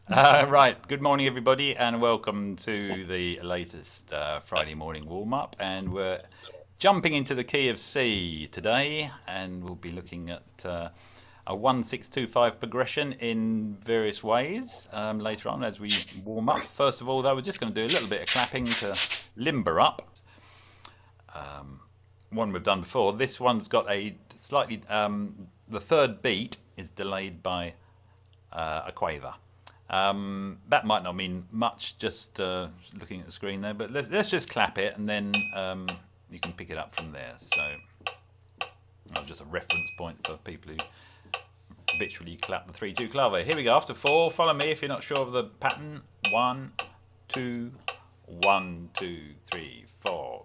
Right, good morning everybody and welcome to the latest Friday morning warm-up, and we're jumping into the key of C today, and we'll be looking at a 1-6-2-5 progression in various ways later on as we warm up. First of all though, we're just going to do a little bit of clapping to limber up. One we've done before. This one's got a slightly, the third beat is delayed by a quaver. That might not mean much just looking at the screen there, but let's just clap it and then you can pick it up from there. So just a reference point for people who habitually clap the 3-2 clave. Here we go, after 4, follow me if you're not sure of the pattern. 1, 2, 1, 2, 3, 4.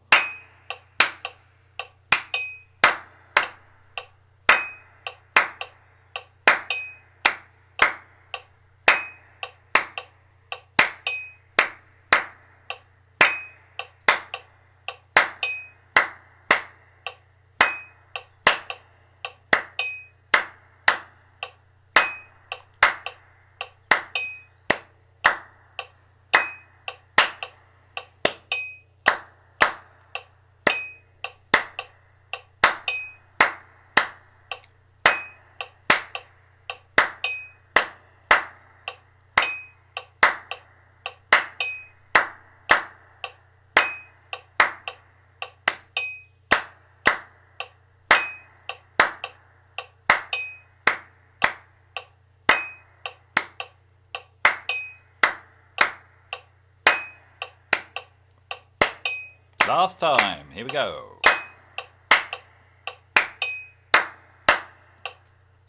Last time, here we go.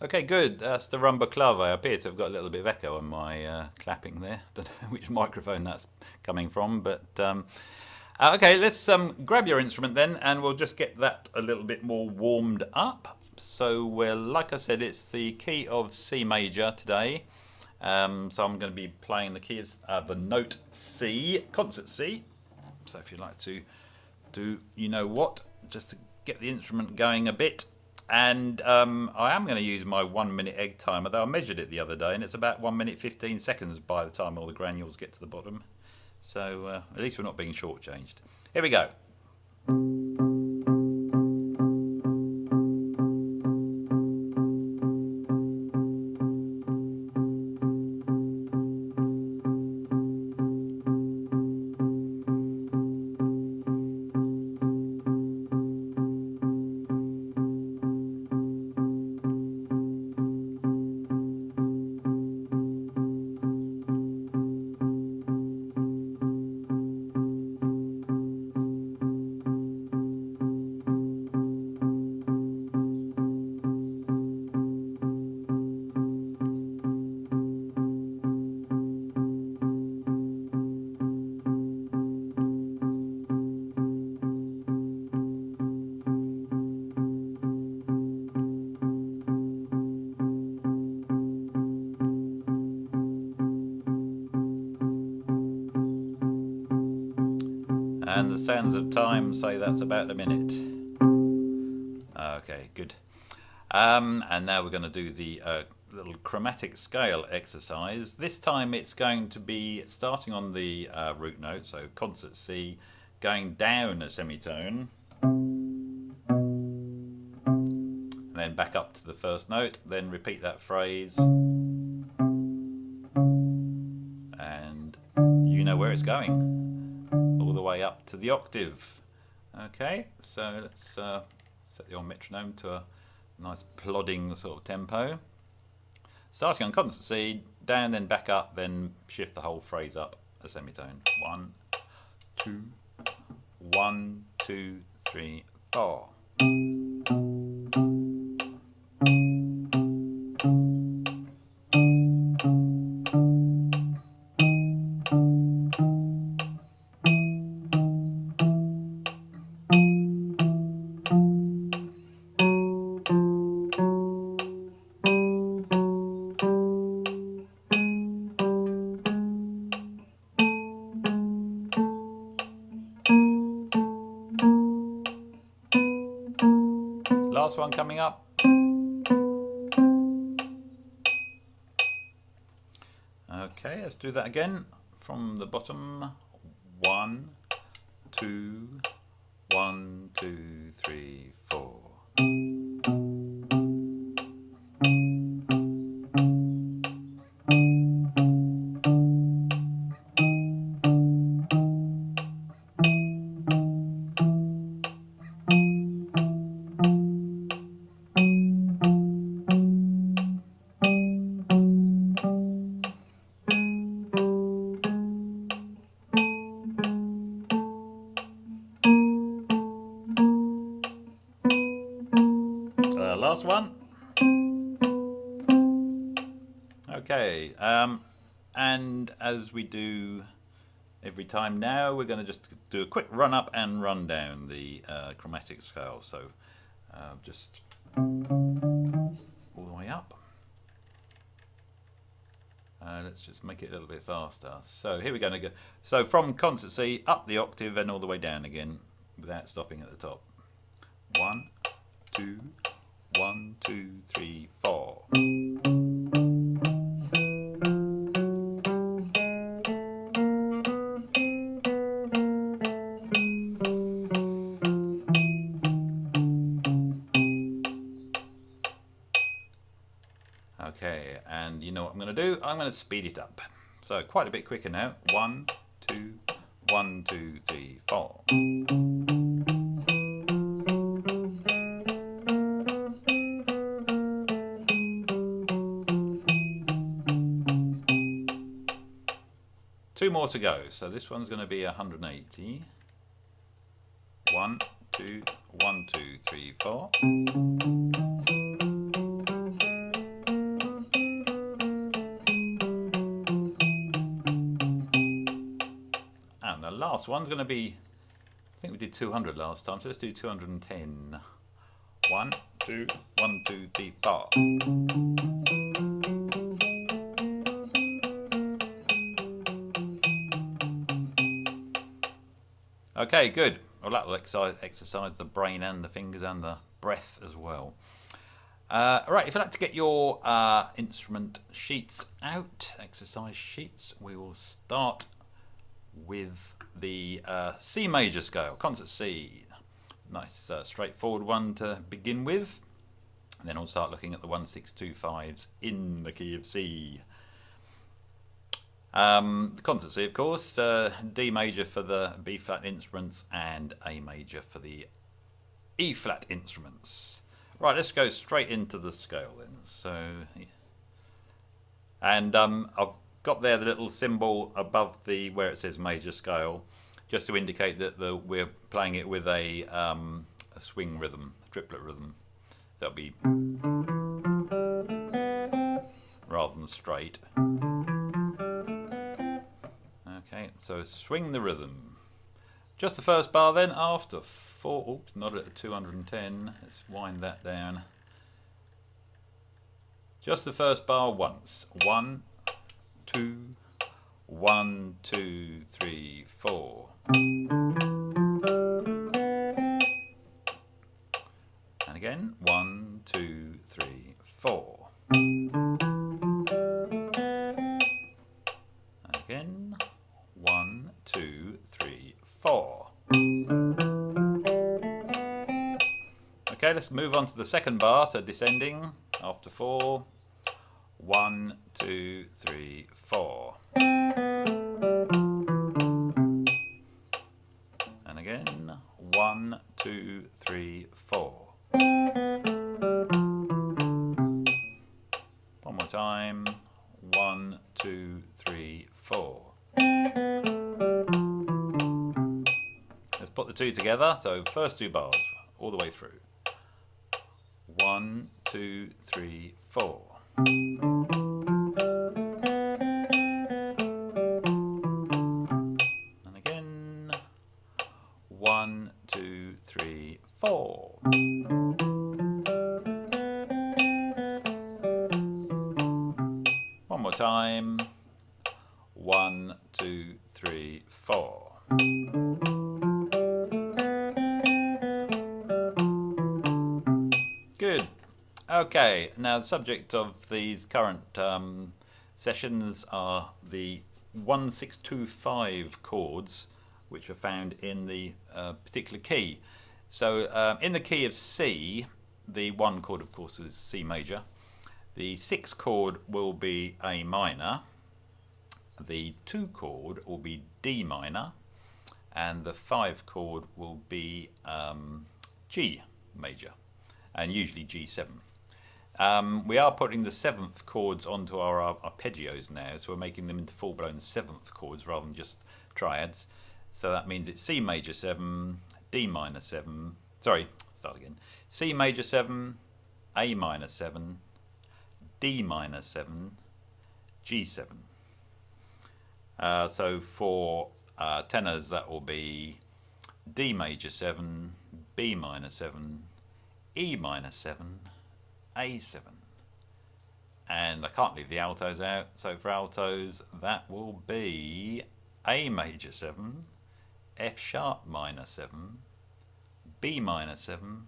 Okay, good. That's the rumba clave. I appear to have got a little bit of echo on my clapping there. Don't know which microphone that's coming from, but okay, let's grab your instrument then, and we'll just get that a little bit more warmed up. So, well, like I said, it's the key of C major today. So I'm going to be playing the key of the note C, concert C. So if you'd like to do you know what, just to get the instrument going a bit. And I am going to use my 1 minute egg timer, though I measured it the other day and it's about 1 minute 15 seconds by the time all the granules get to the bottom. So at least we're not being shortchanged. Here we go. And the sands of time say that's about a minute. Okay, good. And now we're going to do the little chromatic scale exercise. This time it's going to be starting on the root note, so concert C, going down a semitone, and then back up to the first note, then repeat that phrase, and you know where it's going. All the way up to the octave. Okay, so let's set your metronome to a nice plodding sort of tempo. Starting on concert C, down, then back up, then shift the whole phrase up a semitone. 1, 2, 1, 2, 3, 4. Last one coming up. Okay, let's do that again from the bottom. 1, 2, 1, 2, 3, 4. Last one. Okay, and as we do every time now, we're going to just do a quick run up and run down the chromatic scale. So just all the way up. Let's just make it a little bit faster. So here we're going to go. So from concert C up the octave and all the way down again without stopping at the top. 1, 2, 1, 2, 3, 4. Okay, and you know what I'm going to do? I'm going to speed it up. So quite a bit quicker now. 1, 2, 1, 2, 3, 4. Two more to go. So this one's going to be 180. 1, 2, 1, 2, 3, 4. And the last one's going to be, I think we did 200 last time, so let's do 210. 1, 2, 1, 2, 3, 4. Okay, good. Well, that will exercise the brain and the fingers and the breath as well. Right, if you'd like to get your instrument sheets out, exercise sheets, we will start with the C major scale, concert C. Nice straightforward one to begin with. And then we'll start looking at the 1-6-2-5s in the key of C. The concert C, of course, D major for the B flat instruments and A major for the E flat instruments. Right, let's go straight into the scale then. So, and I've got there the little symbol above the where it says major scale, just to indicate that we're playing it with a swing rhythm, a triplet rhythm. So that'll be rather than straight. Okay, so swing the rhythm. Just the first bar then, after 4, oops, not at 210, let's wind that down. Just the first bar once. 1, 2, 1, 2, 3, 4. And again, 1, 2, 3, 4. And again, 1, 2, 3, 4. Okay, let's move on to the second bar, so descending after 4. 1, 2, 3, 4. And again, 1, 2, 3, 4. One more time. 1, 2, 3, 4. Let's put the two together. So first two bars all the way through. 1, 2, 3, 4. And again. 1, 2, 3, 4. One more time. 1, 2, 3, 4. Good. Okay, now the subject of these current Sessions are the 1-6-2-5 chords which are found in the particular key. So in the key of C, the 1 chord of course is C major, the 6 chord will be A minor, the 2 chord will be D minor, and the 5 chord will be G major, and usually G7. We are putting the 7th chords onto our arpeggios now, so we're making them into full-blown 7th chords rather than just triads. So that means it's C major 7, D minor 7, sorry, start again, C major 7, A minor 7, D minor 7, G7. So for tenors that will be D major 7, B minor 7, E minor 7, A7. And I can't leave the altos out, so for altos that will be A major 7, F sharp minor 7, B minor 7,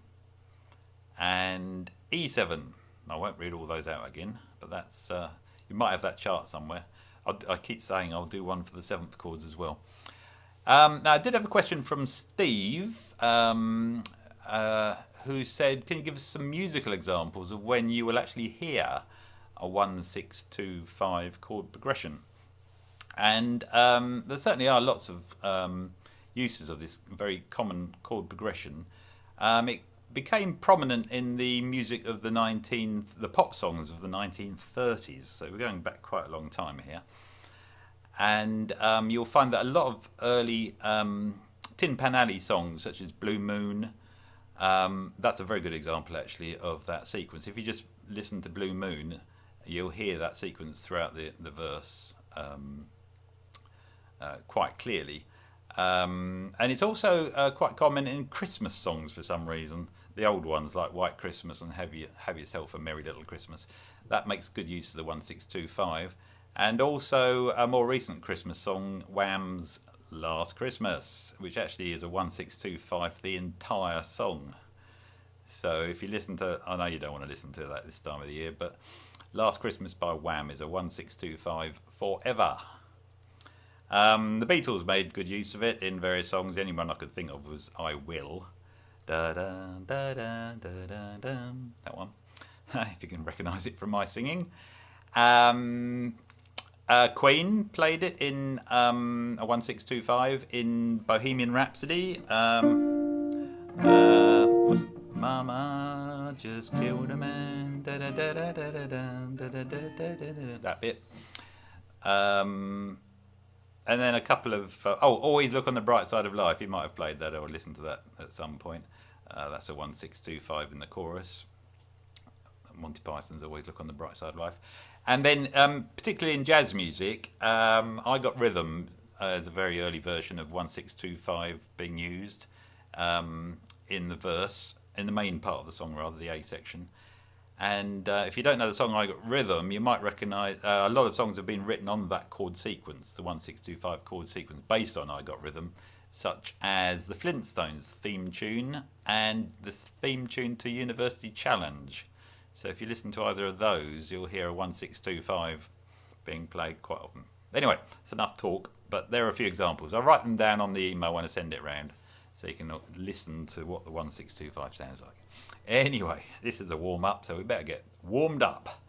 and E7. I won't read all those out again, but that's you might have that chart somewhere. I keep saying I'll do one for the 7th chords as well. Now I did have a question from Steve, who said, can you give us some musical examples of when you will actually hear a 1-6-2-5 chord progression? And there certainly are lots of uses of this very common chord progression. It became prominent in the music of the pop songs of the 1930s, so we're going back quite a long time here. And you'll find that a lot of early Tin Pan Alley songs, such as Blue Moon, that's a very good example actually of that sequence. If you just listen to Blue Moon, you'll hear that sequence throughout the verse quite clearly. And it's also quite common in Christmas songs for some reason. The old ones like White Christmas and Have Yourself a Merry Little Christmas. That makes good use of the 1-6-2-5. And also a more recent Christmas song, Wham's Last Christmas, which actually is a 1-6-2-5 the entire song. So if you listen to, I know you don't want to listen to that this time of the year, but Last Christmas by Wham is a 1-6-2-5 forever. The Beatles made good use of it in various songs. The only one I could think of was I Will. Da da da da da da da. That one. If you can recognise it from my singing. Queen played it in a 1-6-2-5 in Bohemian Rhapsody. Mama just killed a man. Da da da da da da da da da da. That bit. And then a couple of Always Look on the Bright Side of Life. You might have played that or listened to that at some point. That's a 1-6-2-5 in the chorus. Monty Python's Always Look on the Bright Side of Life. And then particularly in jazz music, I Got Rhythm as a very early version of 1-6-2-5 being used in the verse, in the main part of the song rather, the A section. And if you don't know the song I Got Rhythm, you might recognise a lot of songs have been written on that chord sequence, the 1-6-2-5 chord sequence based on I Got Rhythm, such as the Flintstones theme tune and the theme tune to University Challenge. So if you listen to either of those, you'll hear a 1-6-2-5 being played quite often. Anyway, it's enough talk, but there are a few examples. I'll write them down on the email when I send it round, so you can listen to what the 1-6-2-5 sounds like. Anyway, this is a warm-up, so we better get warmed up.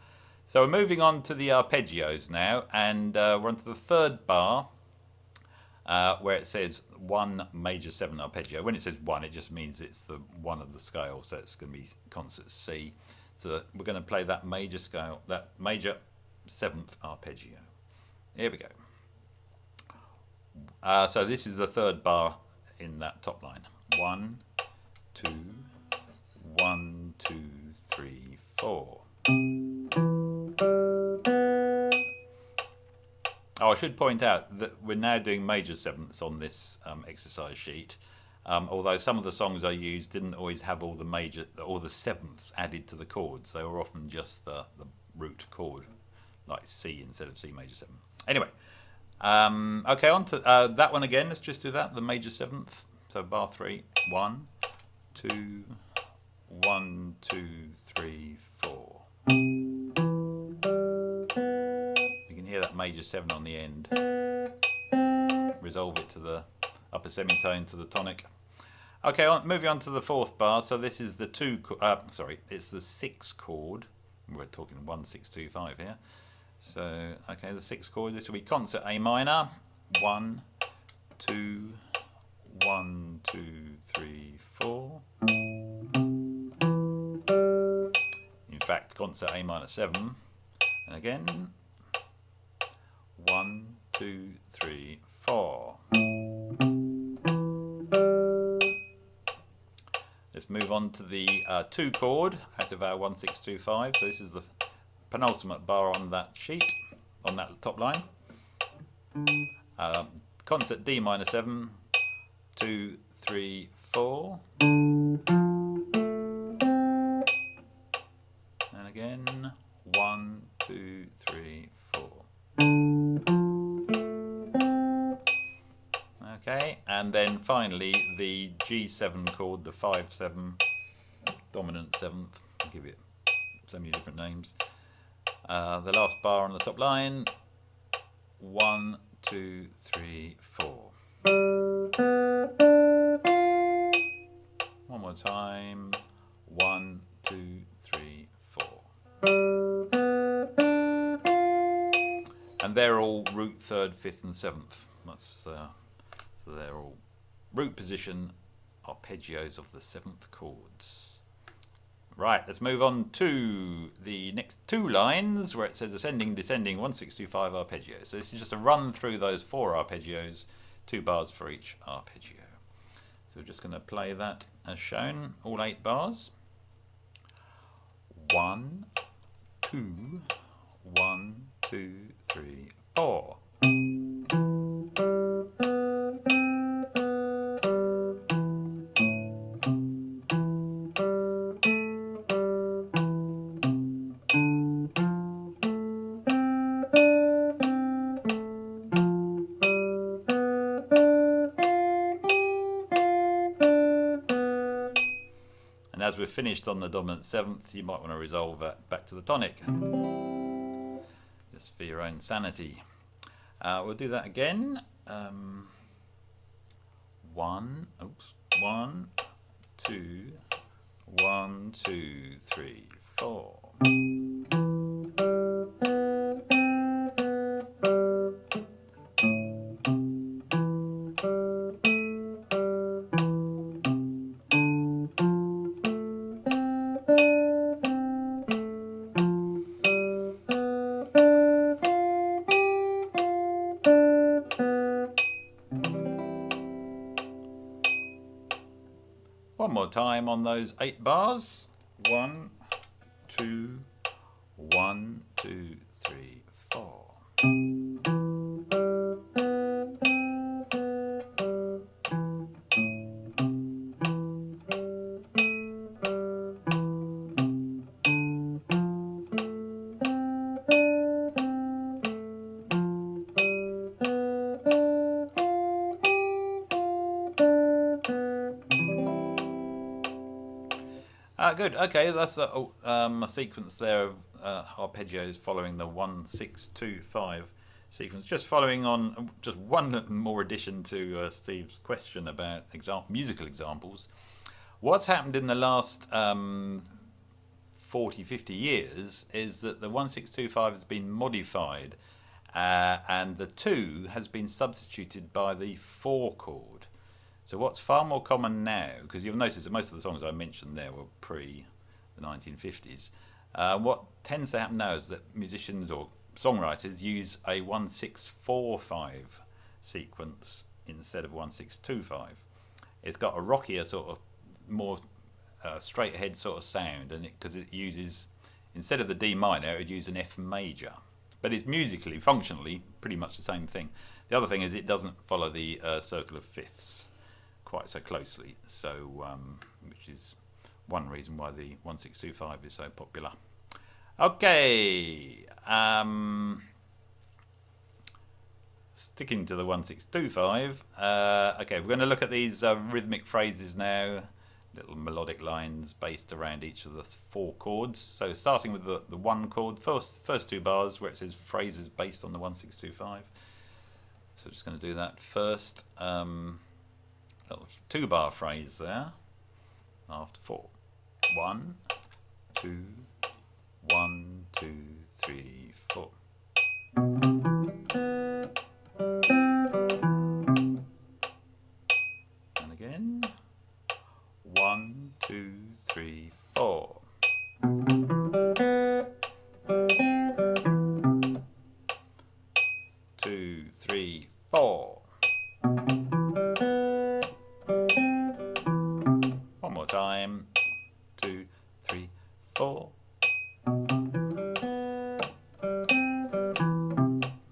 So we're moving on to the arpeggios now, and we're on to the 3rd bar, where it says 1 major 7 arpeggio. When it says 1, it just means it's the 1 of the scale, so it's going to be concert C. So we're going to play that major scale, that major 7th arpeggio. Here we go. So this is the 3rd bar in that top line. 1, 2, 1, 2, 3, 4. Oh, I should point out that we're now doing major 7ths on this exercise sheet. Although some of the songs I used didn't always have all the 7ths added to the chords. They were often just the root chord, like C instead of C major 7. Anyway, okay, on to that one again. Let's just do that, the major 7th. So bar 3, 1, 2, 1, 2, 3, 4. Beginning hear that major 7 on the end. Resolve it to the upper semitone to the tonic. Okay, moving on to the 4th bar. So this is the it's the 6 chord. We're talking 1 6 2 5 here. So okay, the 6th chord. This will be concert A minor. 1 2 1 2 3 4. In fact, concert A minor 7. And again, 1 2 3 4. Let's move on to the 2 chord out of our 1 6 2 5. So this is the penultimate bar on that sheet, on that top line. Concert D minor 7, 2 3 4. And again, 1 2 3 4. Okay, and then finally the G7 chord, the 5/7 dominant 7th. I'll give it so many different names. The last bar on the top line. 1 2 3 4. One more time. 1 2 3 4. And they're all root 3rd, 5th, and 7th. That's so they're all root position arpeggios of the 7th chords. Right, let's move on to the next 2 lines where it says ascending, descending, 1 6 2 5 arpeggio. So this is just a run through those 4 arpeggios, 2 bars for each arpeggio. So we're just going to play that as shown, all 8 bars. 1 2 1 2 3 4. And as we're finished on the dominant 7th, you might want to resolve that back to the tonic, just for your own sanity. We'll do that again. 1 2 1 2 3 4. One more time on those 8 bars. 1 2 1 2 3 4. Good. Okay, that's a sequence there of arpeggios following the 1 6 2 5 sequence. Just following on, just one more addition to Steve's question about musical examples. What's happened in the last 40, 50 years is that the 1 6 2 5 has been modified, and the 2 has been substituted by the 4 chord. So what's far more common now, because you'll notice that most of the songs I mentioned there were pre the 1950s, what tends to happen now is that musicians or songwriters use a 1 6 4 5 sequence instead of 1 6 2 5. It's got a rockier sort of more straight ahead sort of sound, and because it uses, instead of the D minor, it would use an F major. But it's musically, functionally, pretty much the same thing. The other thing is it doesn't follow the circle of fifths quite so closely, so which is one reason why the 1 6 2 5 is so popular. Okay, sticking to the 1 6 2 5. Okay, we're going to look at these rhythmic phrases now, little melodic lines based around each of the 4 chords. So starting with the 1 chord, first 2 bars where it says phrases based on the 1625. So just going to do that first. Little 2-bar phrase there after 4. 1, 2, 1, 2, 3, 4. And again. 1, 2, 3, 4. 2, 3, 4. One more time. 2, 3, 4.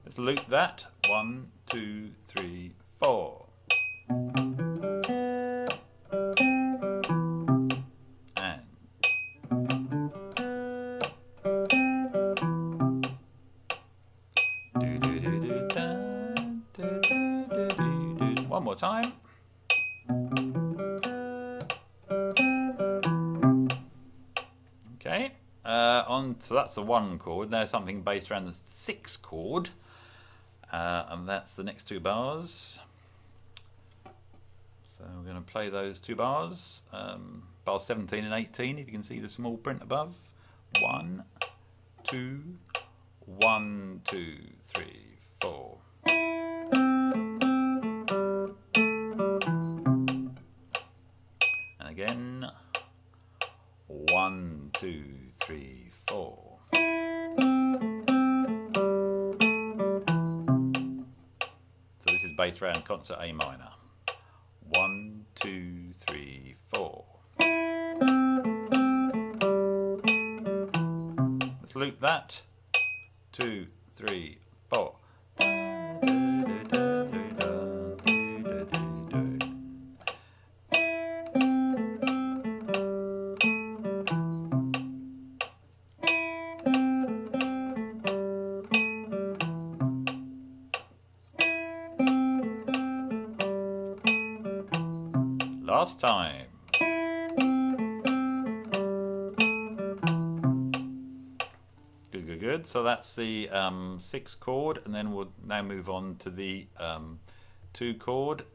Let's loop that. 1, 2, 3, 4. One more time. Okay, so that's the 1 chord. Now something based around the 6 chord, and that's the next 2 bars. So we're going to play those 2 bars, bars 17 and 18, if you can see the small print above. 1, 2, 1, 2, 3, 4. And again. 1, 2, 3, 4. So this is based around concert A minor. 1, 2, 3, 4. Let's loop that. 2, 3, 4. Last time. Good, good, good. So that's the 6 chord, and then we'll now move on to the 2 chord.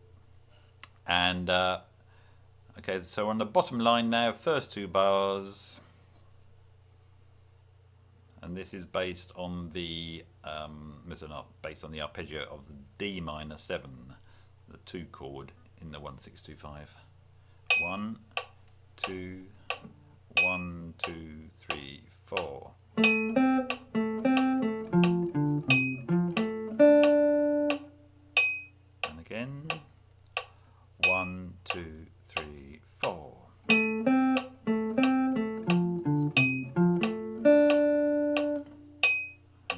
And okay, so on the bottom line now, first 2 bars, and this is based on the based on the arpeggio of the D minor 7, the 2 chord in the 1625. 1, 2, 1, 2, 3, 4. And again. 1, 2, 3, 4. And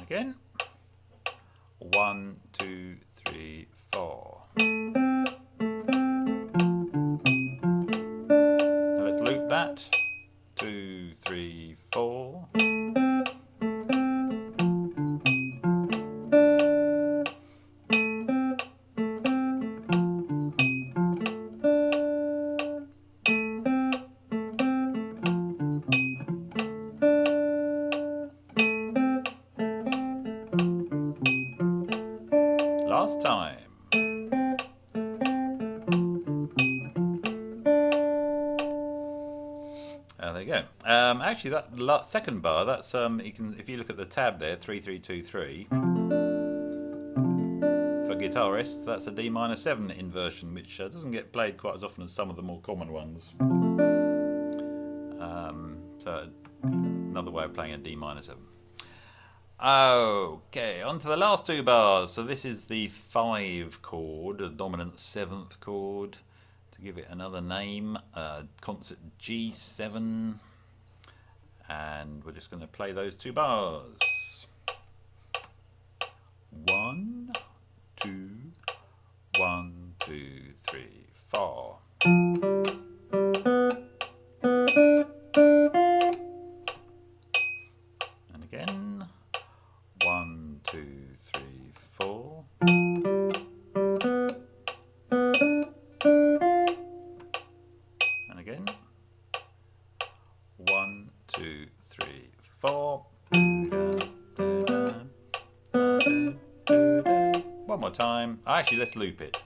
again. 1, 2, 3, 4. Now let's loop that. 2, 3, 4. Last time. There you go. Actually, that second bar, that's you can, if you look at the tab there, 3-3-2-3. For guitarists, that's a D minor 7 inversion, which doesn't get played quite as often as some of the more common ones. So another way of playing a D minor 7. Okay, on to the last 2 bars. So this is the 5 chord, a dominant 7th chord. To give it another name, concert G7. And we're just going to play those 2 bars. 1, 2, 1, 2, 3, 4. And again. 1, 2, 3, 4. And again. time. Actually, let's loop it.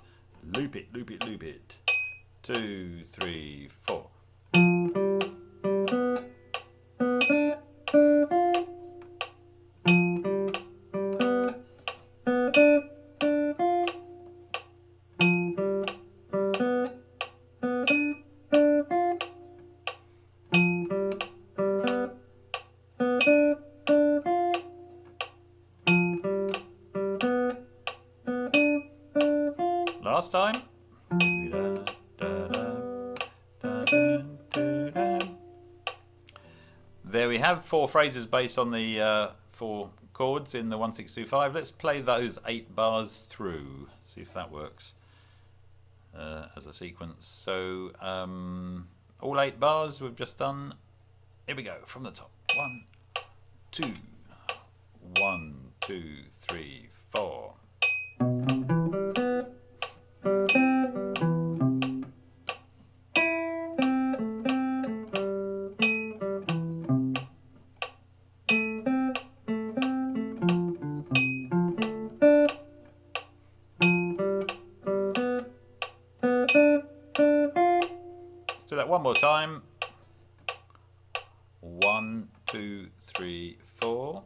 Loop it, loop it, loop it. 2, 3, 4. Last time. There we have 4 phrases based on the 4 chords in the 1625. Let's play those 8 bars through. See if that works as a sequence. So all 8 bars we've just done. Here we go from the top. 1, 2, 1, 2, 3, 4. Let's do that one more time. 1, 2, 3, 4.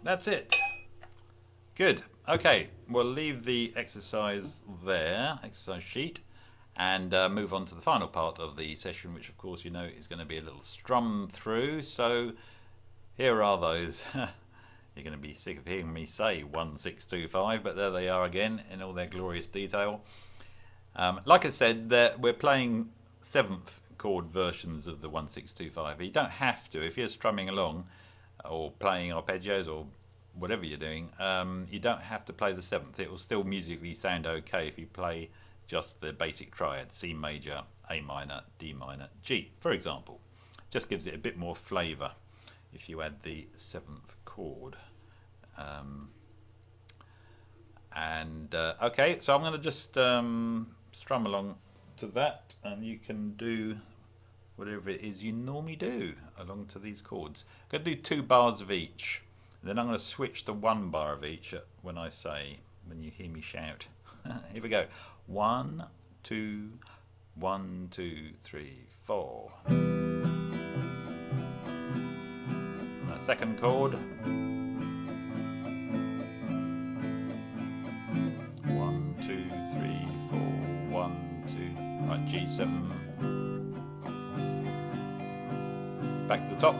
That's it. Good. Okay, we'll leave the exercise there, exercise sheet, and move on to the final part of the session, which of course you know is going to be a little strum through. So here are those. You're going to be sick of hearing me say 1625, but there they are again in all their glorious detail. Like I said, we're playing 7th chord versions of the 1625. You don't have to, if you're strumming along or playing arpeggios or whatever you're doing, you don't have to play the 7th. It will still musically sound okay if you play just the basic triad: C major, A minor, D minor, G, for example. Just gives it a bit more flavour if you add the 7th chord. Okay, so I'm going to just strum along to that, and you can do whatever it is you normally do along to these chords. I'm going to do 2 bars of each. Then I'm going to switch to 1 bar of each when you hear me shout. Here we go. 1, 2, 1, 2, 3, 4. That second chord. 1, 2, 3, 4, 1, 2. Right, G7. Back to the top.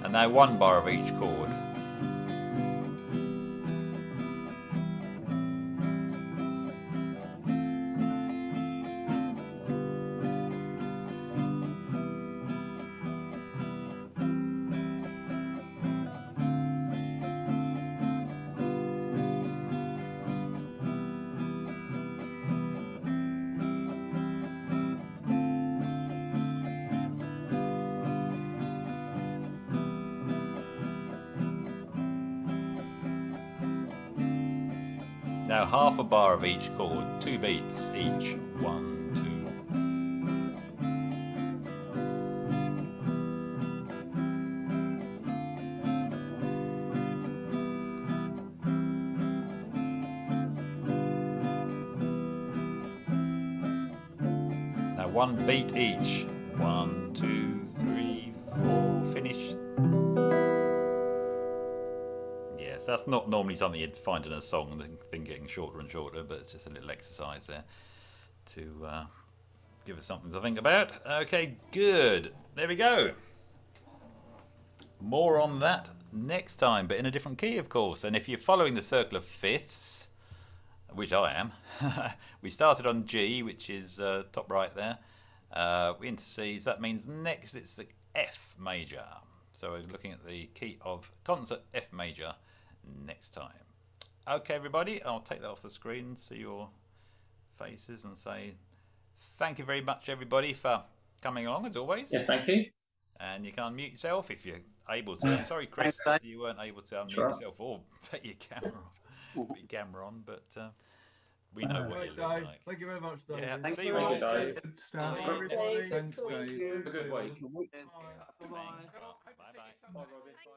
And now 1 bar of each chord. Now half a bar of each chord, 2 beats each. 1, 2. Now 1 beat each. 1, 2, 3, 4. Finish. Yes, that's not normally something you'd find in a song, the thing getting shorter and shorter, but it's just a little exercise there to give us something to think about. Okay, good. There we go. More on that next time, but in a different key, of course. And if you're following the circle of fifths, which I am, we started on G, which is top right there, into C's. That means next it's the F major. So we're looking at the key of concert F major next time. Okay, everybody, I'll take that off the screen, see your faces, and say thank you very much, everybody, for coming along as always. Yes, thank you. And you can unmute yourself if you're able to. I'm sorry, Chris, you weren't able to unmute yourself or take your camera off, put your camera on, but we know what you look like. Thank you very much, Dave. Yeah, see you Thank all. you, Dave. Good stuff, Thanks, everybody. Dave. Thanks, Thank Dave. you. Have a good week. Bye. Bye-bye. Bye, Robin. Bye.